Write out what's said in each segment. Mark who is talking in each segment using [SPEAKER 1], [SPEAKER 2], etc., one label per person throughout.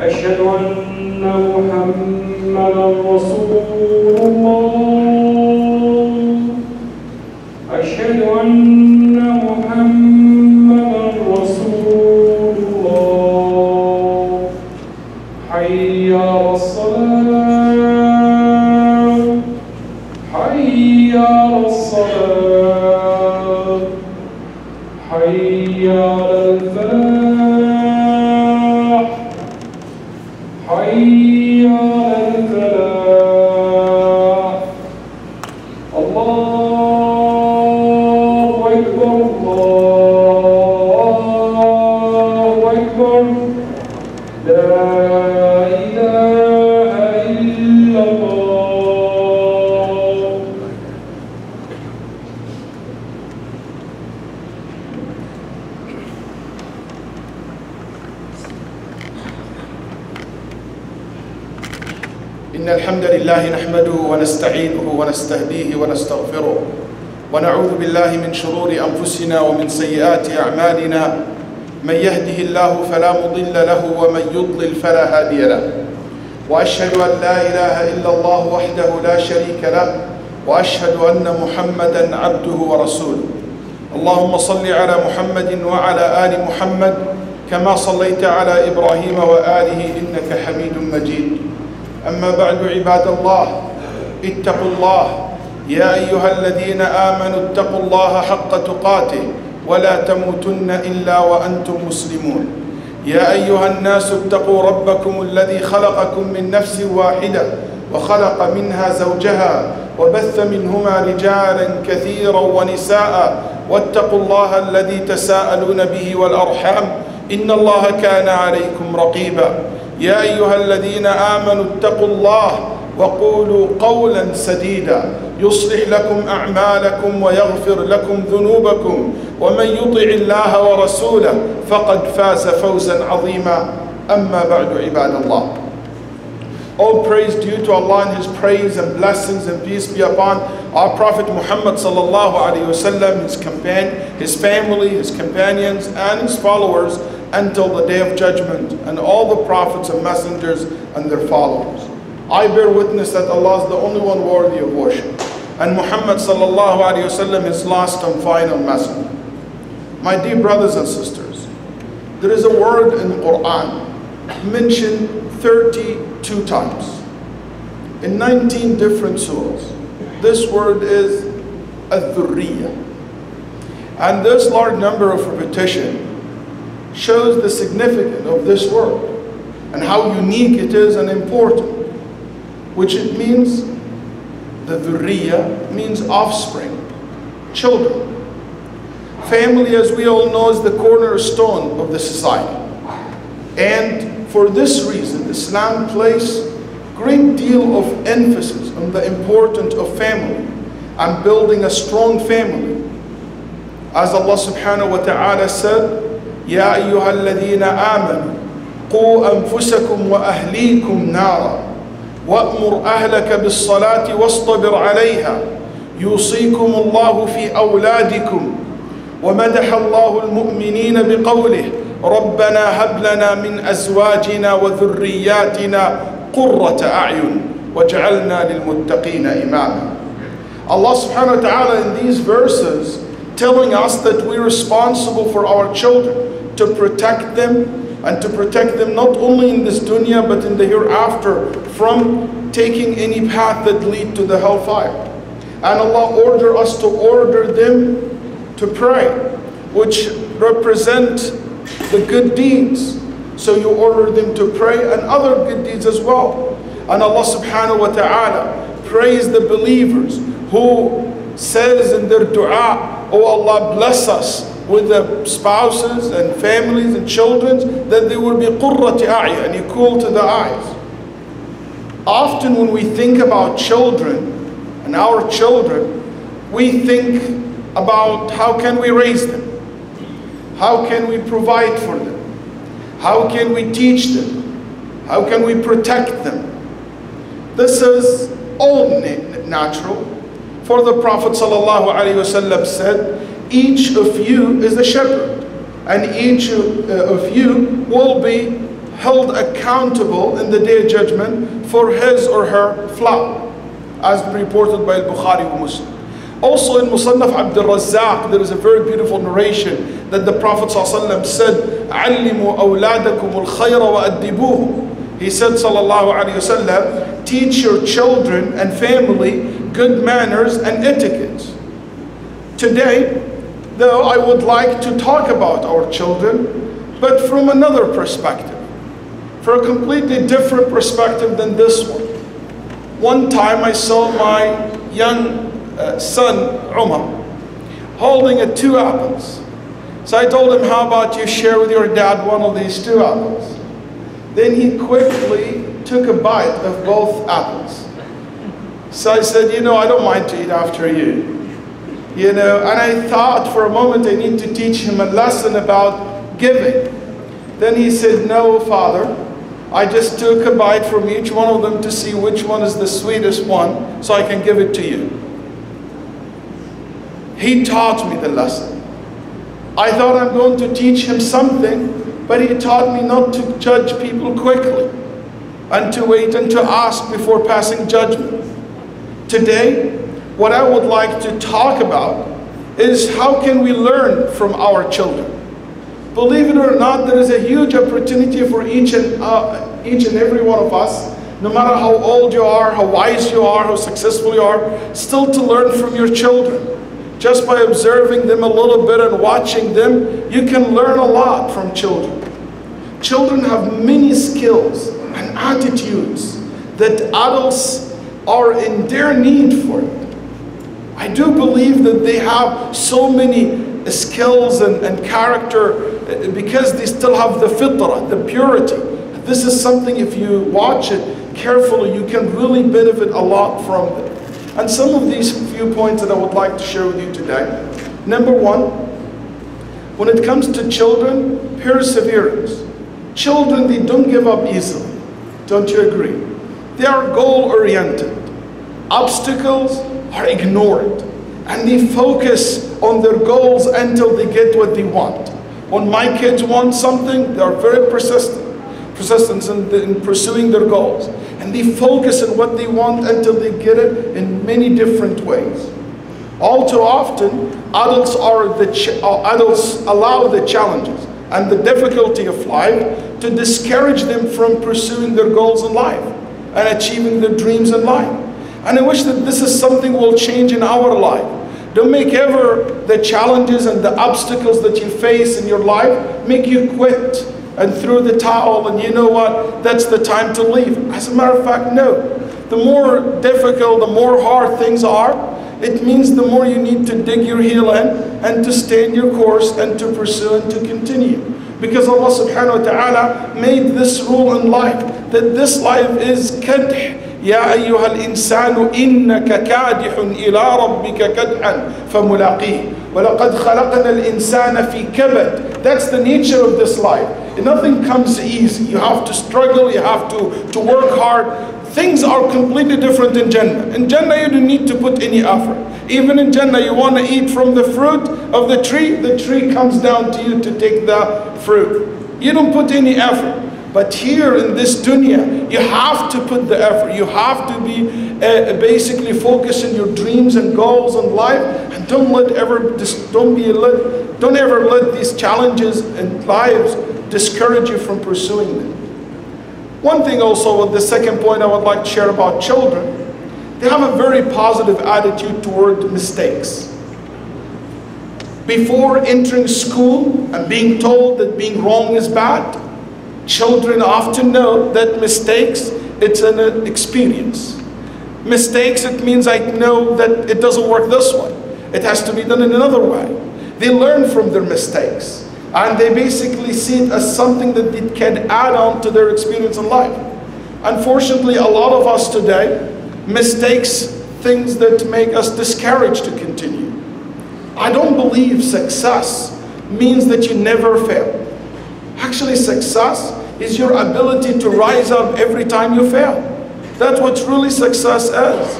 [SPEAKER 1] أشهد أن محمدا رسول الله أشهد أن محمدا رسول الله حي على الصلاة حي على الصلاة حي على الفلاح حي على الفلاح الله أكبر الله أكبر لا إله إلا الله.
[SPEAKER 2] إن الحمد لله نحمده ونستعينه ونستهديه ونستغفره ونعوذ بالله من شرور أنفسنا ومن سيئات أعمالنا من يهده الله فلا مضل له ومن يضلل فلا هادي له وأشهد أن لا إله إلا الله وحده لا شريك له وأشهد أن محمدا عبده ورسوله. اللهم صل على محمد وعلى آل محمد كما صليت على إبراهيم وآله إنك حميد مجيد. أما بعد عباد الله اتقوا الله يا أيها الذين آمنوا اتقوا الله حق تقاته ولا تموتن إلا وأنتم مسلمون. يا أيها الناس اتقوا ربكم الذي خلقكم من نفس واحدة وخلق منها زوجها وبث منهما رجالا كثيرا ونساء واتقوا الله الذي تساءلون به والأرحام إن الله كان عليكم رقيبا. يا أيها الذين آمنوا اتقوا الله وقولوا قولا سديدا يصلح لكم أعمالكم ويغفر لكم ذنوبكم ومن يطع الله ورسوله فقد فاز فوزا عظيما. أما بعد عباد الله. All praise due to Allah and His praise and blessings and peace be upon our Prophet Muhammad sallallahu alaihi wasallam, his family, his companions and his followers until the day of judgment, and all the prophets and messengers and their followers. I bear witness that Allah is the only one worthy of worship, and Muhammad sallallahu alaihi wasallam is last and final messenger. My dear brothers and sisters, there is a word in the Quran mentioned 32 times in 19 different surahs. This word is al-dhurriya, and this large number of repetition shows the significance of this word and how unique it is and important, which it means. The dhurriya means offspring, children. Family, as we all know, is the cornerstone of the society, and for this reason Islam places great deal of emphasis on the importance of family and building a strong family. As Allah subhanahu wa ta'ala said, يا أيها الذين آمنوا قوا أنفسكم وأهليكم نارا وأمر أهلك بالصلاة واصطبر عليها يوصيكم الله في أولادكم ومدح الله المؤمنين بقوله ربنا هب لنا من أزواجنا وذرياتنا قرة أعين وجعلنا للمتقين إماما. Allah subhanahu wa ta'ala in these verses telling us that we're responsible for our children, to protect them, and to protect them not only in this dunya but in the hereafter from taking any path that lead to the hellfire. And Allah ordered us to order them to pray, which represent the good deeds. So you order them to pray and other good deeds as well. And Allah subhanahu wa ta'ala praise the believers who says in their dua, oh Allah, bless us with the spouses and families and children, that they will be qurrati a'yun, and cool to the eyes. Often when we think about children and our children, we think about how can we raise them, how can we provide for them, how can we teach them, how can we protect them. This is all natural. For the Prophet ﷺ said, each of you is a shepherd, and each of you will be held accountable in the Day of Judgment for his or her flaw, as reported by Bukhari and Muslim. Also in Musannaf Abdul Razzaq, there is a very beautiful narration that the Prophet ﷺ said, "Allimu awladakum al-khayra wa addibuhum." He said, sallallahu alayhi wasallam, teach your children and family good manners and etiquette. Today, though, I would like to talk about our children, but from another perspective, for a completely different perspective than this one. One time I saw my young son, Umar, holding 2 apples. So I told him, how about you share with your dad one of these 2 apples? Then he quickly took a bite of both apples. So I said, you know, I don't mind to eat after you. You know, and I thought for a moment I need to teach him a lesson about giving. Then he said, no, Father, I just took a bite from each one of them to see which one is the sweetest one so I can give it to you. He taught me the lesson. I thought I'm going to teach him something, but he taught me not to judge people quickly and to wait and to ask before passing judgment. Today, what I would like to talk about is how can we learn from our children. Believe it or not, there is a huge opportunity for each and every one of us, no matter how old you are, how wise you are, how successful you are, still to learn from your children. Just by observing them a little bit and watching them, you can learn a lot from children. Children have many skills and attitudes that adults are in their need for it. I do believe that they have so many skills and character because they still have the fitrah, the purity. This is something, if you watch it carefully, you can really benefit a lot from it. And some of these few points that I would like to share with you today. Number one, when it comes to children, perseverance. Children, they don't give up easily. Don't you agree? They are goal-oriented. Obstacles are ignored. And they focus on their goals until they get what they want. When my kids want something, they are very persistent in pursuing their goals. And they focus on what they want until they get it in many different ways. All too often, adults allow the challenges and the difficulty of life to discourage them from pursuing their goals in life and achieving their dreams in life. And I wish that this is something will change in our life. Don't make ever the challenges and the obstacles that you face in your life make you quit and throw the towel and you know what, that's the time to leave. As a matter of fact, no. The more difficult, the more hard things are, it means the more you need to dig your heel in and to stay in your course and to pursue and to continue. Because Allah subhanahu wa ta'ala made this rule in life, that this life is kadh. يا أيها الإنسان إنك كادح إلى ربك كدحا فملاقيه ولقد خلقنا الإنسان في كبد. That's the nature of this life. And nothing comes easy. You have to struggle, you have to work hard. Things are completely different in Jannah. In Jannah you don't need to put any effort. Even in Jannah you want to eat from the fruit of the tree comes down to you to take the fruit. You don't put any effort. But here in this dunya, you have to put the effort. You have to be basically focused on your dreams and goals in life, and don't ever let these challenges in lives discourage you from pursuing them. One thing also, with the second point I would like to share about children, they have a very positive attitude toward mistakes. Before entering school and being told that being wrong is bad, children often know that mistakes, it's an experience. Mistakes, it means I know that it doesn't work this way. It has to be done in another way. They learn from their mistakes. And they basically see it as something that they can add on to their experience in life. Unfortunately, a lot of us today, mistakes, things that make us discouraged to continue. I don't believe success means that you never fail. Actually, success is your ability to rise up every time you fail. That's what really success is.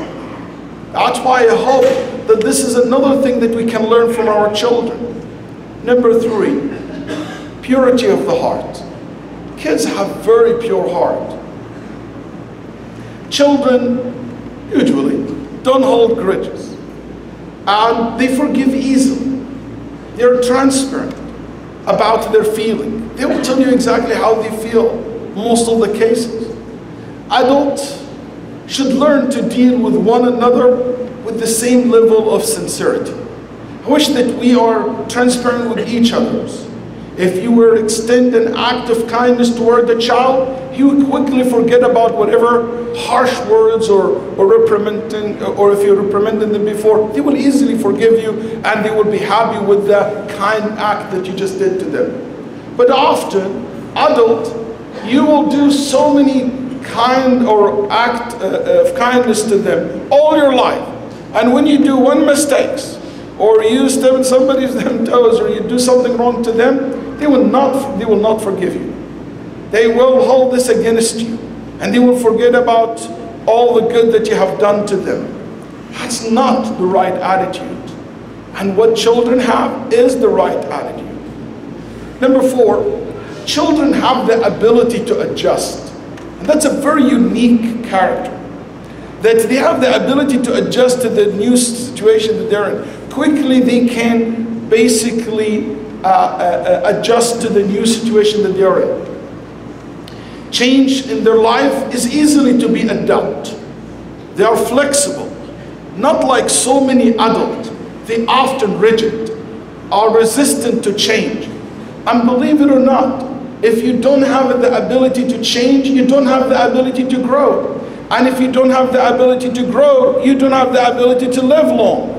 [SPEAKER 2] That's why I hope that this is another thing that we can learn from our children. Number 3, purity of the heart. Kids have very pure heart. Children usually don't hold grudges, and they forgive easily. They're transparent about their feeling. They will tell you exactly how they feel most of the cases. Adults should learn to deal with one another with the same level of sincerity. I wish that we are transparent with each other. If you were to extend an act of kindness toward the child, he would quickly forget about whatever harsh words or reprimanding, or if you reprimanded them before, they will easily forgive you and they will be happy with the kind act that you just did to them. But often, adult, you will do so many kind or act of kindness to them all your life. And when you do one mistake, or you step on somebody's toes, or you do something wrong to them, they will not forgive you. They will hold this against you, and they will forget about all the good that you have done to them. That's not the right attitude. And what children have is the right attitude. Number 4, children have the ability to adjust. And that's a very unique character. That they have the ability to adjust to the new situation that they're in. Quickly they can basically adjust to the new situation that they're in. Change in their life is easily to be adapted. They are flexible, not like so many adults. They often rigid, are resistant to change. And believe it or not, if you don't have the ability to change, you don't have the ability to grow. And if you don't have the ability to grow, you don't have the ability to live long.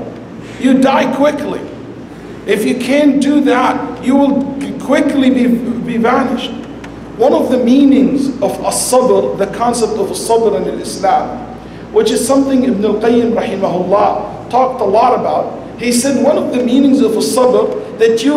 [SPEAKER 2] You die quickly. If you can't do that, you will quickly be vanished. One of the meanings of as-sabr, the concept of as-sabr in Islam, which is something Ibn al-Qayyim rahimahullah talked a lot about. He said one of the meanings of as-sabr, that you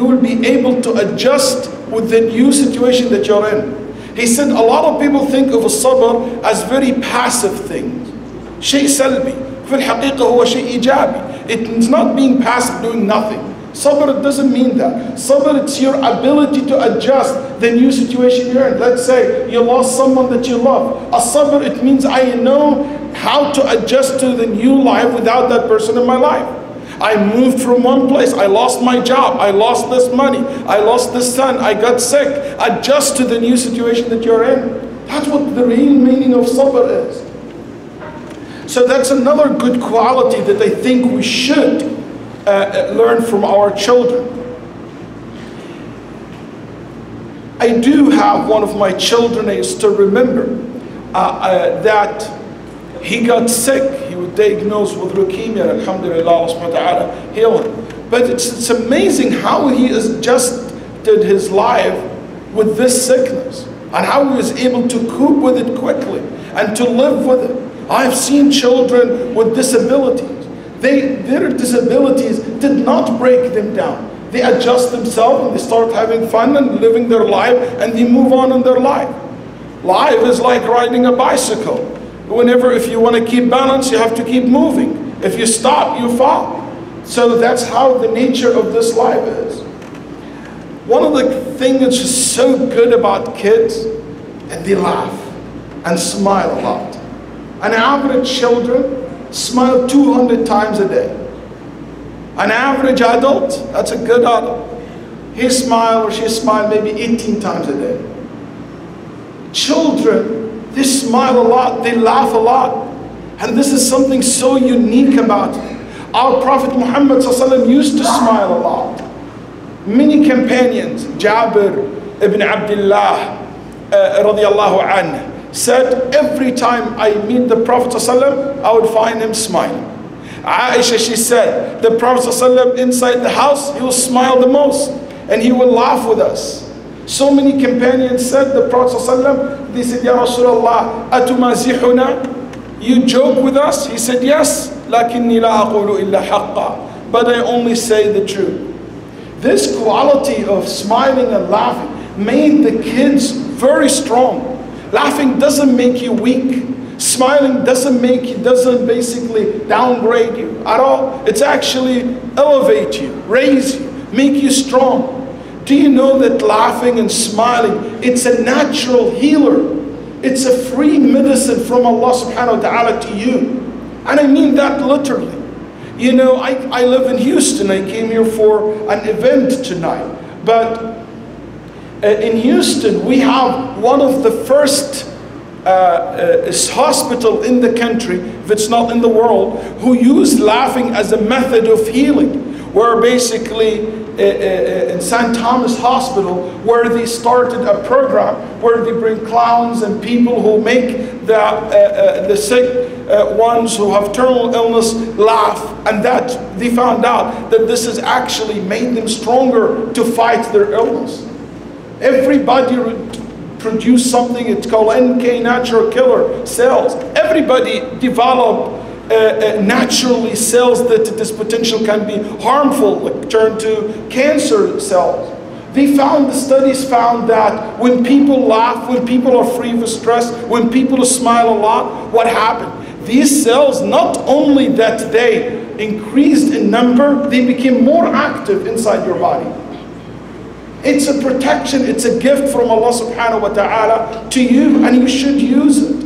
[SPEAKER 2] will be able to adjust with the new situation that you're in. He said a lot of people think of as-sabr as very passive things. شيء سلبي. في الحقيقة هو شيء إيجابي. It's not being passive, doing nothing. Sabr doesn't mean that. Sabr, it's your ability to adjust the new situation you're in. Let's say you lost someone that you love. As-sabr, it means I know how to adjust to the new life without that person in my life. I moved from one place, I lost my job, I lost this money, I lost this son, I got sick. Adjust to the new situation that you're in. That's what the real meaning of sabr is. So that's another good quality that I think we should learn from our children. I do have one of my children, I still remember, that he got sick. He was diagnosed with leukemia, and alhamdulillah, Allah subhanahu wa ta'ala healed him. But it's amazing how he adjusted his life with this sickness, and how he was able to cope with it quickly, and to live with it. I've seen children with disabilities. Their disabilities did not break them down. They adjust themselves, and they start having fun and living their life, and they move on in their life. Life is like riding a bicycle. If you want to keep balance, you have to keep moving. If you stop, you fall. So that's how the nature of this life is. One of the things that's just so good about kids, and they laugh and smile a lot. An average children smile 200 times a day. An average adult, that's a good adult, he smile or she smile maybe 18 times a day. Children, they smile a lot, they laugh a lot. And this is something so unique about them. Our Prophet Muhammad ﷺ used to smile a lot. Many companions, Jabir ibn Abdullah radiallahu anhu, said, every time I meet the Prophet ﷺ, I would find him smiling. Aisha, she said, the Prophet ﷺ inside the house, he will smile the most, and he will laugh with us. So many companions said, the Prophet ﷺ, they said, Ya Rasulullah, atumazihuna? You joke with us? He said, yes, lakinni la aqulu illa haqqa, but I only say the truth. This quality of smiling and laughing made the kids very strong. Laughing doesn't make you weak. Smiling doesn't basically downgrade you at all. It's actually elevate you, raise you, make you strong. Do you know that laughing and smiling, it's a natural healer? It's a free medicine from Allah subhanahu wa ta'ala to you. And I mean that literally. You know, I live in Houston. I came here for an event tonight. But in Houston, we have one of the first hospital in the country, if it's not in the world, who use laughing as a method of healing. Where basically in St. Thomas Hospital, where they started a program where they bring clowns and people who make the sick ones who have terminal illness laugh, and that they found out that this has actually made them stronger to fight their illness. Everybody produce something, it's called NK, natural killer cells. Everybody develop naturally cells that this potential can be harmful, like turn to cancer cells. The studies found that when people laugh, when people are free of stress, when people smile a lot, what happened? These cells, not only that they increased in number, they became more active inside your body. It's a protection, it's a gift from Allah subhanahu wa ta'ala to you, and you should use it.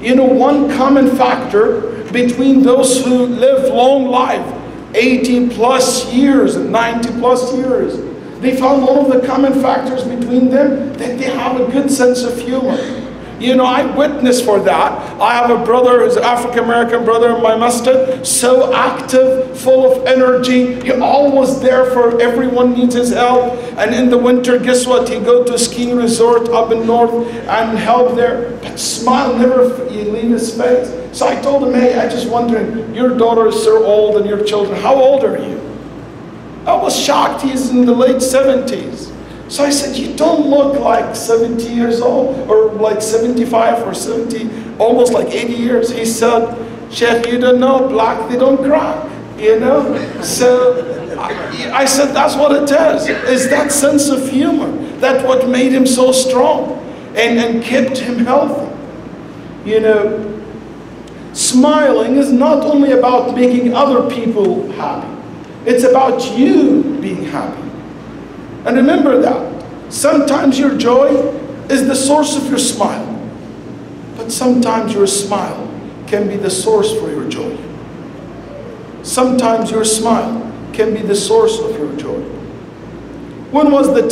[SPEAKER 2] You know, one common factor between those who live long life, 80 plus years and 90 plus years, they found one of the common factors between them that they have a good sense of humor. You know, I witness for that. I have a brother who's an African-American brother in my masjid, so active, full of energy. He always there for everyone needs his help. And in the winter, guess what? He go to a skiing resort up in north and help there. But smile never leave his face. So I told him, hey, I just wondering, your daughter is so old and your children, how old are you? I was shocked, he's in the late 70s. So I said, you don't look like 70 years old, or like 75 or 70, almost like 80 years. He said, Sheikh, you don't know, black, they don't cry, you know? So I said, that's what it is that sense of humor. That's what made him so strong and kept him healthy. You know, smiling is not only about making other people happy. It's about you being happy. And remember that. Sometimes your joy is the source of your smile. But sometimes your smile can be the source for your joy. Sometimes your smile can be the source of your joy. When was the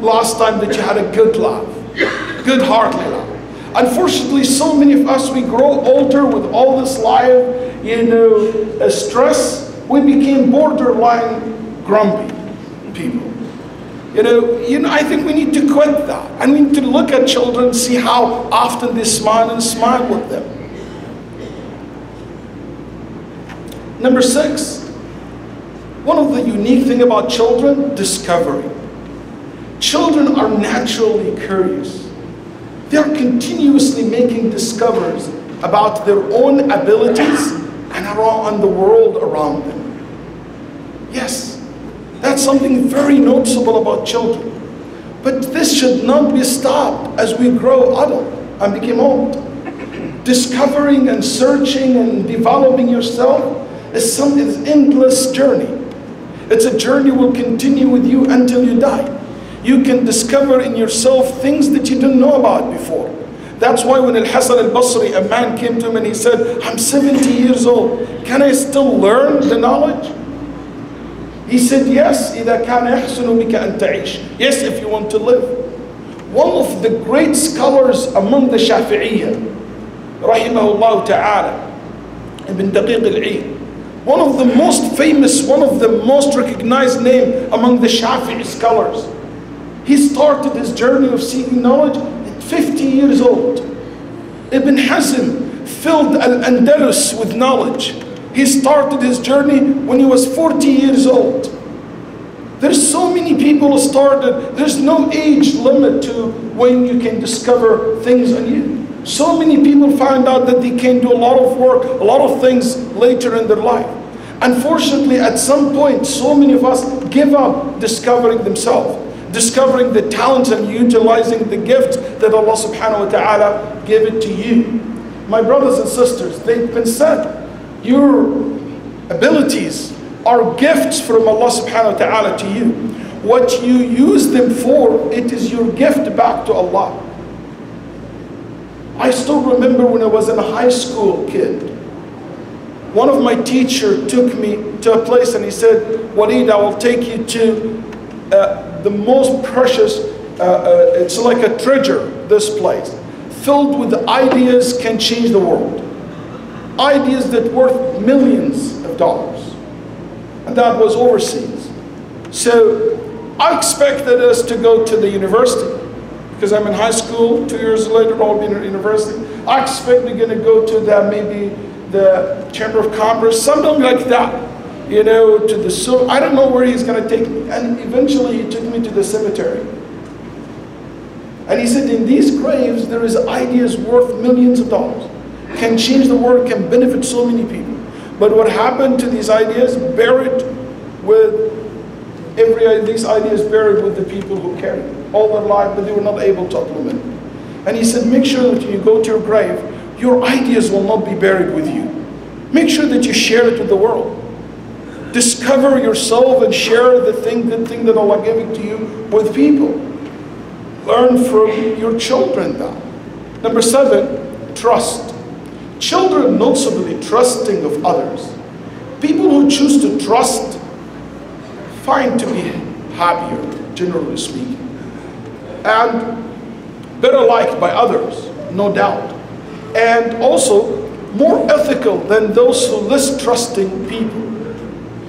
[SPEAKER 2] last time that you had a good laugh? Good heartly laugh. Unfortunately, so many of us, we grow older with all this life, you know, stress. We became borderline grumpy people. You know, I think we need to quit that. And we need to look at children, see how often they smile and smile with them. Number 6, one of the unique things about children, discovery. Children are naturally curious. They are continuously making discoveries about their own abilities and around the world around them. Yes, that's something very noticeable about children. But this should not be stopped as we grow adult and become old. Discovering and searching and developing yourself is an endless journey. It's a journey will continue with you until you die. You can discover in yourself things that you didn't know about before. That's why when Al-Hasan al-Basri, a man came to him and he said, I'm 70 years old. Can I still learn the knowledge? He said, yes, إِذَا كَانَ يَحْسُنُ بِكَ أَن تَعِيشَ. Yes, if you want to live. One of the great scholars among the Shafi'iyya, rahimahullah ta'ala, Ibn Daqiq al-Eid, one of the most famous, one of the most recognized name among the Shafi'i scholars. He started his journey of seeking knowledge at 50 years old. Ibn Hazm filled Al-Andalus with knowledge. He started his journey when he was 40 years old. There's so many people who started. There's no age limit to when you can discover things on you. So many people find out that they can do a lot of work, a lot of things later in their life. Unfortunately, at some point, so many of us give up discovering themselves, discovering the talents and utilizing the gift that Allah subhanahu wa ta'ala gave it to you. My brothers and sisters, they've been said, your abilities are gifts from Allah subhanahu wa ta'ala to you. What you use them for, it is your gift back to Allah. I still remember when I was a high school kid, one of my teachers took me to a place and he said, Waleed, I will take you to the most precious, it's like a treasure, this place, filled with ideas can change the world. Ideas that worth millions of dollars. And that was overseas. So I expected us to go to the university, because I'm in high school, 2 years later I'll be in university. I expect we're going to go to maybe the Chamber of Commerce, something like that, you know, to the zoo. I don't know where he's going to take me. And eventually he took me to the cemetery. And he said, in these graves, there is ideas worth millions of dollars. Can change the world, can benefit so many people. But what happened to these ideas? Buried with these ideas buried with the people who carried them all their life, but they were not able to implement it. And he said, make sure that when you go to your grave, your ideas will not be buried with you. Make sure that you share it with the world. Discover yourself and share the good thing that Allah gave to you with people. Learn from your children now. Number 7, trust. Children noticeably trusting of others. People who choose to trust find to be happier, generally speaking, and better liked by others, no doubt, and also more ethical than those who less trusting people.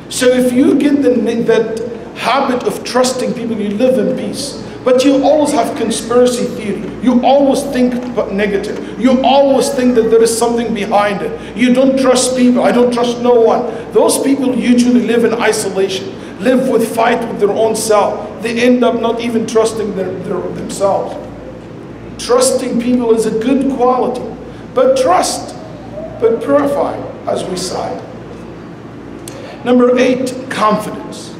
[SPEAKER 2] So if you get that habit of trusting people, you live in peace. But you always have conspiracy theory. You always think negative. You always think that there is something behind it. You don't trust people. I don't trust no one. Those people usually live in isolation, live with fight with their own self. They end up not even trusting themselves. Trusting people is a good quality. But trust, but purify, as we say. Number 8, confidence.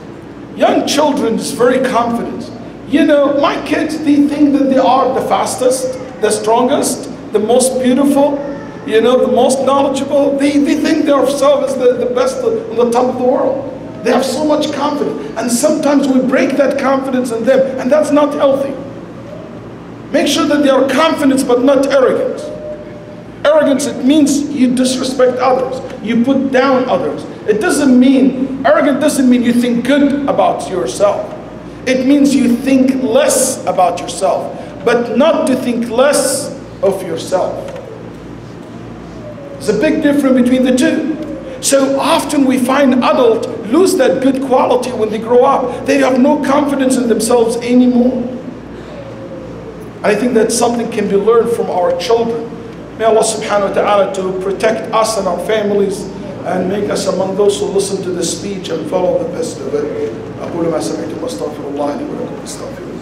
[SPEAKER 2] Young children is very confident. You know, my kids, they think that they are the fastest, the strongest, the most beautiful, you know, the most knowledgeable. They think themselves as the best on the top of the world. They have so much confidence. And sometimes we break that confidence in them, and that's not healthy. Make sure that they are confident but not arrogant. Arrogance, it means you disrespect others. You put down others. It doesn't mean, arrogant doesn't mean you think good about yourself. It means you think less about yourself, but not to think less of yourself. There's a big difference between the two. So often we find adults lose that good quality when they grow up. They have no confidence in themselves anymore. I think that something can be learned from our children. May Allah subhanahu wa ta'ala to protect us and our families and make us among those who listen to the speech and follow the best of it. أقول ما سمعتم واستغفر الله لي ولكم استغفروه.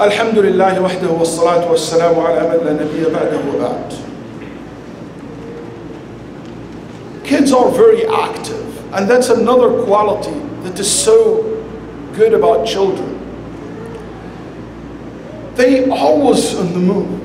[SPEAKER 2] الحمد لله وحده والصلاة والسلام على من لا نبي بعده وبعد. Kids are very active, and that's another quality that is so good about children. They always on the move.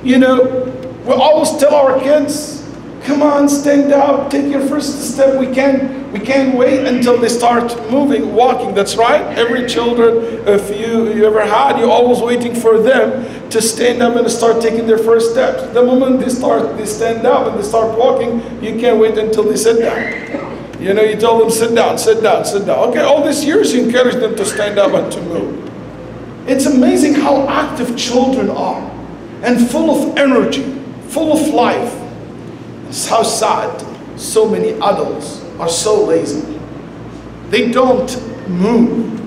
[SPEAKER 2] You know, we always tell our kids, come on, stand up, take your first step. We can't wait until they start moving, walking. That's right. Every children, if you ever had, you're always waiting for them to stand up and start taking their first steps. The moment they stand up and they start walking, you can't wait until they sit down. You know, you tell them, sit down, sit down, sit down. Okay, all these years you encourage them to stand up and to move. It's amazing how active children are and full of energy, full of life. It's how sad so many adults are so lazy. They don't move.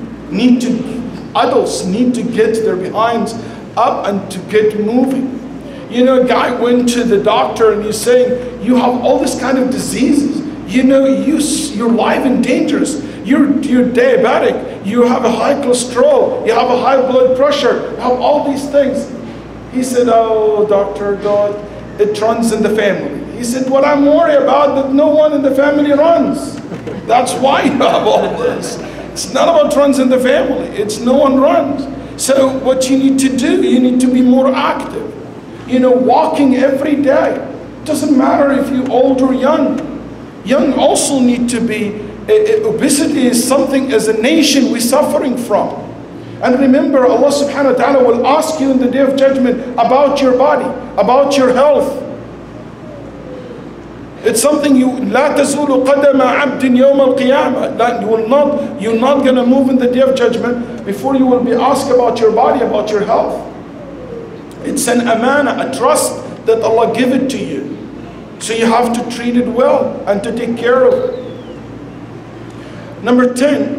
[SPEAKER 2] Adults need to get their behinds up and to get moving. You know, a guy went to the doctor and he's saying, you have all this kind of diseases. You know, you're life in dangers. You're diabetic. You have a high cholesterol. You have a high blood pressure. You have all these things. He said, oh, doctor, God, it runs in the family. He said, what I'm worried about that no one in the family runs. That's why you have all this. It's not about runs in the family. It's no one runs. So what you need to do, you need to be more active. You know, walking every day. It doesn't matter if you're old or young. Young also need to be, obesity is something as a nation we're suffering from. And remember, Allah subhanahu wa ta'ala will ask you in the day of judgment about your body, about your health. It's something لا تزول قدم عبد يوم القيامة. That you're not going to move in the day of judgment before you will be asked about your body, about your health. It's an amana, a trust that Allah give it to you. So you have to treat it well and to take care of it. Number 10,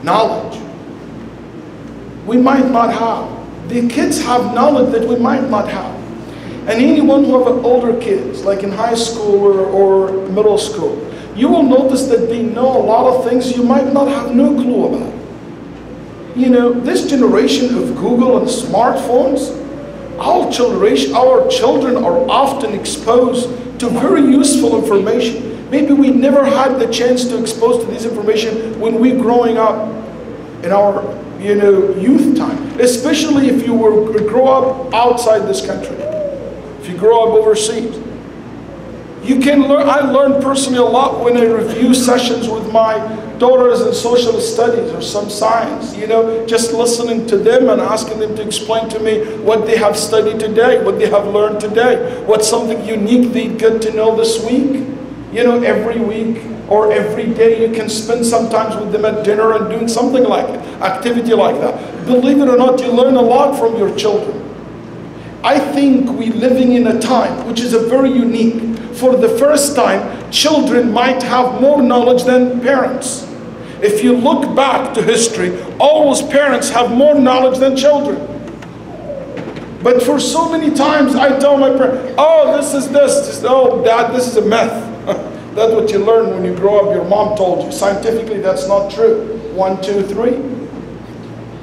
[SPEAKER 2] knowledge. We might not have. The kids have knowledge that we might not have. And anyone who have older kids, like in high school or middle school, you will notice that they know a lot of things you might not have no clue about. You know, this generation of Google and smartphones, our children are often exposed to very useful information. Maybe we never had the chance to expose to this information when we growing up in our youth time, especially if you grow up outside this country, if you grow up overseas. You can learn. I learned personally a lot when I review sessions with my daughters in social studies or some science, just listening to them and asking them to explain to me what they have studied today, what they have learned today, what's something unique they get to know this week. Every week or every day you can spend sometimes with them at dinner and doing something like it, activity like that. Believe it or not, you learn a lot from your children. I think we're living in a time which is a very unique. For the first time, children might have more knowledge than parents. If you look back to history, always parents have more knowledge than children. But for so many times I tell my parents, oh, this is this. Oh, Dad, this is a myth. That's what you learn when you grow up. Your mom told you. Scientifically, that's not true. 1, 2, 3.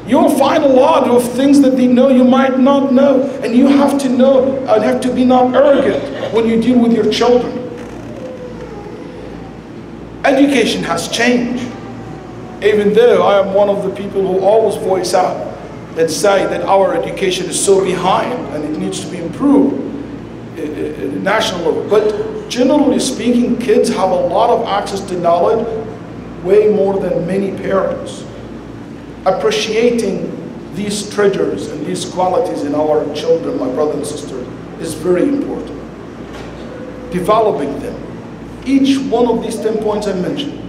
[SPEAKER 2] You'll find a lot of things that they know you might not know. And you have to know and have to be not arrogant when you deal with your children. Education has changed. Even though I am one of the people who always voice out and say that our education is so behind and it needs to be improved at a national level. But generally speaking, kids have a lot of access to knowledge, way more than many parents. Appreciating these treasures and these qualities in our children, my brothers and sisters, is very important. Developing them. Each one of these 10 points I mentioned.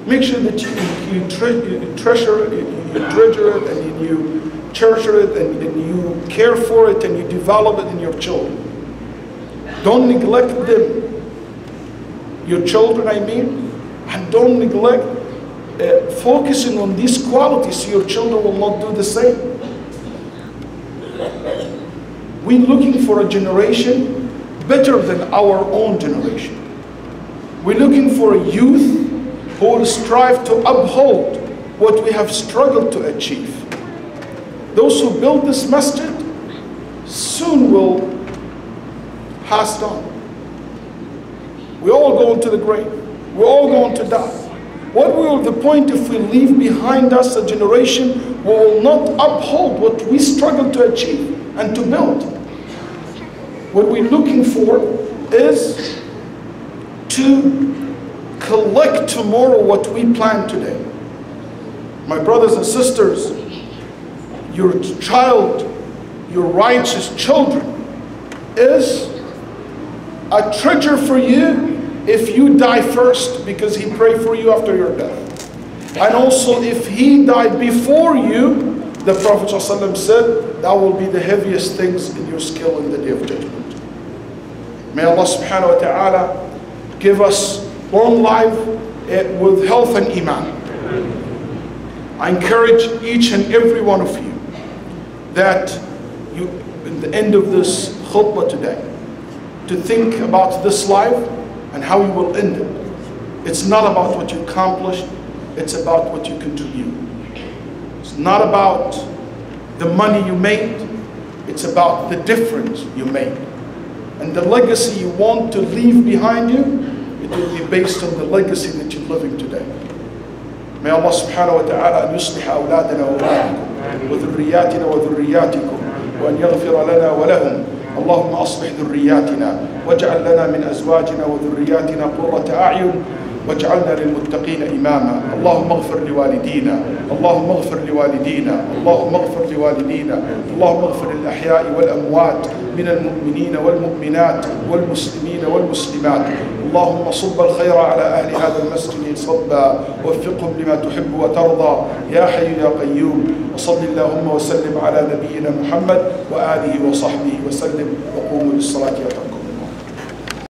[SPEAKER 2] Make sure that you treasure it, you and you treasure it, and you care for it, and you develop it in your children. Don't neglect them. Your children, I mean, and don't neglect focusing on these qualities so your children will not do the same. We're looking for a generation better than our own generation. We're looking for a youth who will strive to uphold what we have struggled to achieve. Those who build this masjid soon will pass on. We all go into the grave. We're all going to die. What will the point if we leave behind us a generation who will not uphold what we struggle to achieve and to build? What we're looking for is to collect tomorrow what we plan today. My brothers and sisters, your child, your righteous children, is a treasure for you if you die first, because he prayed for you after your death. And also if he died before you, the Prophet ﷺ said, that will be the heaviest things in your scale in the day of judgment. May Allah subhanahu wa ta'ala give us long life with health and iman. I encourage each and every one of you that you, at the end of this khutbah today, to think about this life and how you will end it. It's not about what you accomplished, it's about what you contribute. It's not about the money you made, it's about the difference you made. And the legacy you want to leave behind you, it will be based on the legacy that you're living today. May Allah subhanahu wa ta'ala يصلح أولادنا وأولادكم وذرياتنا وذرياتكم وأن يغفر لنا ولهم اللهم أصلح ذرياتنا واجعل لنا من أزواجنا وذرياتنا قرة أعين واجعلنا للمتقين إماما. اللهم اغفر لوالدينا، اللهم اغفر لوالدينا، اللهم اغفر لوالدينا، اللهم اغفر للأحياء والأموات من المؤمنين والمؤمنات والمسلمين والمسلمات. اللهم صب الخير على أهل هذا المسجد صبا، وفقهم لما تحب وترضى يا حي يا قيوم. وصل اللهم وسلم على نبينا محمد وآله وصحبه وسلم، وقوموا للصلاة يرحمكم.